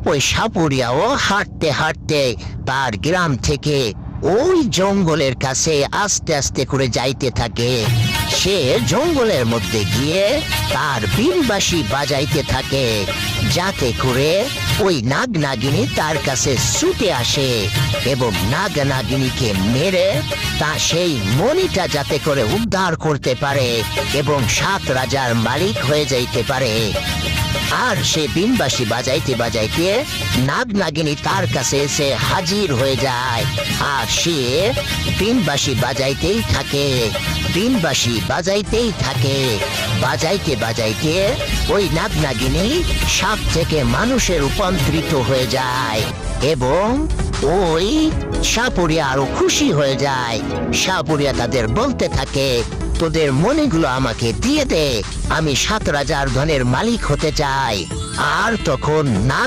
ওই সাপুরিয়াও হাঁটতে হাঁটতে তার গ্রাম থেকে ওই জঙ্গলের কাছে আস্তে আস্তে করে যাইতে থাকে। সে জঙ্গলের মধ্যে গিয়ে তার বীণবাঁশি বাজাইতে থাকে, যাতে করে ওই নাগ নাগিনী তার কাছে ছুটে আসে এবং নাগ নাগিনীকে মেরে তা সেই মণিটা যাতে করে উদ্ধার করতে পারে এবং 7 রাজার মালিক হয়ে যাইতে পারে। আর সে বীণবাঁশি বাজাইতে বাজাইতে নাগ নাগিনী তার কাছে এসে হাজির হয়ে যায়। আর সে বীণবাঁশি বাজাইতেই থাকে, বীণবাঁশি বাজাইতেই থাকে। বাজাইতে বাজাইতে ওই নাগ নাগিনী সাপ থেকে মানুষে রূপান্তরিত হয়ে যায় এবং ওই সাপুরিয়া আরো খুশি হয়ে যায়। সাপুরিয়া তাদের বলতে থাকে, তোদের মণিগুলো আমাকে দিয়ে দে, আমি 7 রাজার ধনের মালিক হতে চাই। আর তখন নাগ